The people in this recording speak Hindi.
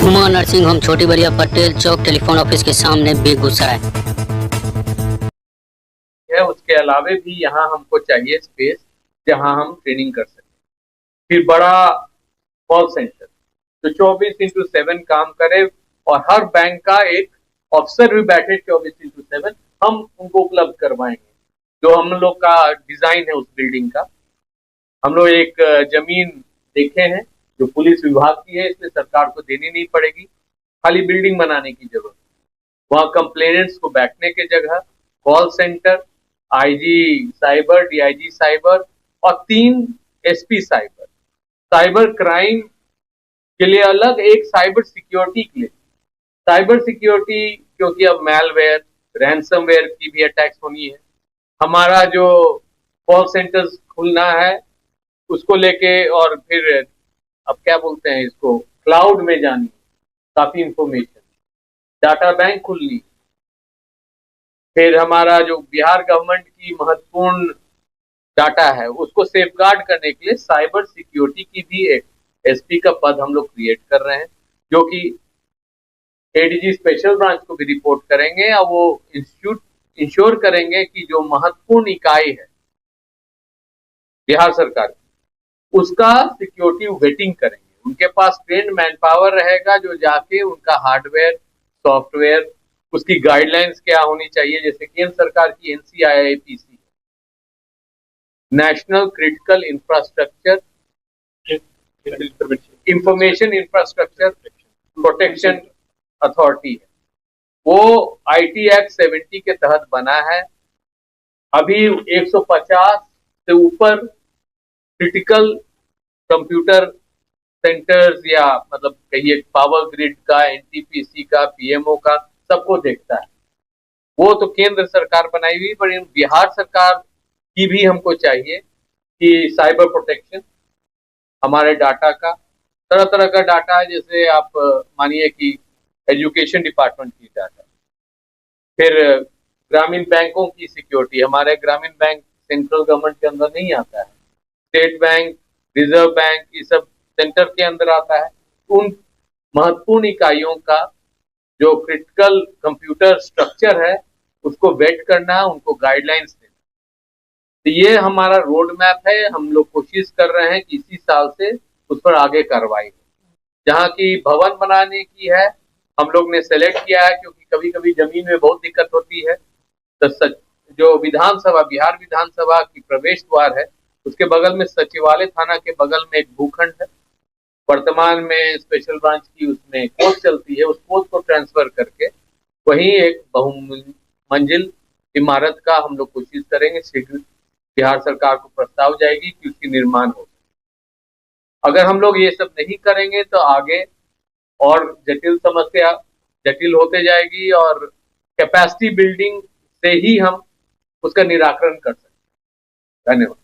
उमा नर्सिंग होम छोटी बरिया पटेल चौक टेलीफोन ऑफिस के सामने बेगूसराय है। उसके अलावे भी यहाँ हमको चाहिए स्पेस जहाँ हम ट्रेनिंग कर सकें। फिर बड़ा कॉल सेंटर जो 24x7 काम करे और हर बैंक का एक ऑफिसर भी बैठे 24x7 हम उनको उपलब्ध करवाएंगे। जो हम लोग का डिजाइन है उस बिल्डिंग का, हम लोग एक जमीन देखे हैं जो पुलिस विभाग की है, इसलिए सरकार को देनी नहीं पड़ेगी, खाली बिल्डिंग बनाने की जरूरत। वहाँ कंप्लेनेंट्स को बैठने की जगह, call centre, IG cyber, DIG cyber और 3 एसपी साइबर। साइबर क्राइम के लिए अलग, एक साइबर सिक्योरिटी के लिए। साइबर सिक्योरिटी क्योंकि अब मैलवेयर, रैंसमवेयर की भी अटैक्स होनी है। हमारा जो कॉल सेंटर्स खुलना है उसको लेके, और फिर अब क्या बोलते हैं इसको, क्लाउड में जानी काफी इंफॉर्मेशन, डाटा बैंक खुलनी। फिर हमारा जो बिहार गवर्नमेंट की महत्वपूर्ण डाटा है उसको सेफगार्ड करने के लिए साइबर सिक्योरिटी की भी एक एसपी का पद हम लोग क्रिएट कर रहे हैं, जो कि एडीजी स्पेशल ब्रांच को भी रिपोर्ट करेंगे और वो इंश्योर करेंगे कि जो महत्वपूर्ण इकाई है बिहार सरकार की उसका सिक्योरिटी वेटिंग करेंगे। उनके पास ट्रेंड मैन पावर रहेगा जो जाके उनका हार्डवेयर, सॉफ्टवेयर, उसकी गाइडलाइंस क्या होनी चाहिए, जैसे केंद्र सरकार की NCIIPC, national critical infrastructure information infrastructure protection authority है। वो आईटी एक्ट 70 के तहत बना है। अभी 150 से ऊपर क्रिटिकल कंप्यूटर सेंटर्स, या मतलब कहिए पावर ग्रिड का, एनटीपीसी का, पीएमओ का, सबको देखता है। वो तो केंद्र सरकार बनाई हुई, पर बिहार सरकार की भी हमको चाहिए कि साइबर प्रोटेक्शन, हमारे डाटा का, तरह तरह का डाटा है, जैसे आप मानिए कि एजुकेशन डिपार्टमेंट की डाटा, फिर ग्रामीण बैंकों की सिक्योरिटी। हमारे ग्रामीण बैंक सेंट्रल गवर्नमेंट के अंदर नहीं आता है, स्टेट बैंक, रिजर्व बैंक, ये सब सेंटर के अंदर आता है। उन महत्वपूर्ण इकाइयों का जो क्रिटिकल कंप्यूटर स्ट्रक्चर है उसको वेट करना, उनको गाइडलाइंस देना। तो ये हमारा रोड मैप है। हम लोग कोशिश कर रहे हैं कि इसी साल से उस पर आगे कार्रवाई हो। जहाँ की भवन बनाने की है हम लोग ने सेलेक्ट किया है, क्योंकि कभी कभी जमीन में बहुत दिक्कत होती है। तो जो विधानसभा, बिहार विधानसभा की प्रवेश द्वार है उसके बगल में सचिवालय थाना के बगल में एक भूखंड है, वर्तमान में स्पेशल ब्रांच की उसमें कोर्ट चलती है। उस कोर्ट को ट्रांसफर करके वहीं एक बहुमंजिल इमारत का हम लोग कोशिश करेंगे, शीघ्र बिहार सरकार को प्रस्ताव जाएगी कि उसकी निर्माण हो। अगर हम लोग ये सब नहीं करेंगे तो आगे और जटिल समस्या जटिल होते जाएगी, और कैपेसिटी बिल्डिंग से ही हम उसका निराकरण कर सकते हैं। धन्यवाद।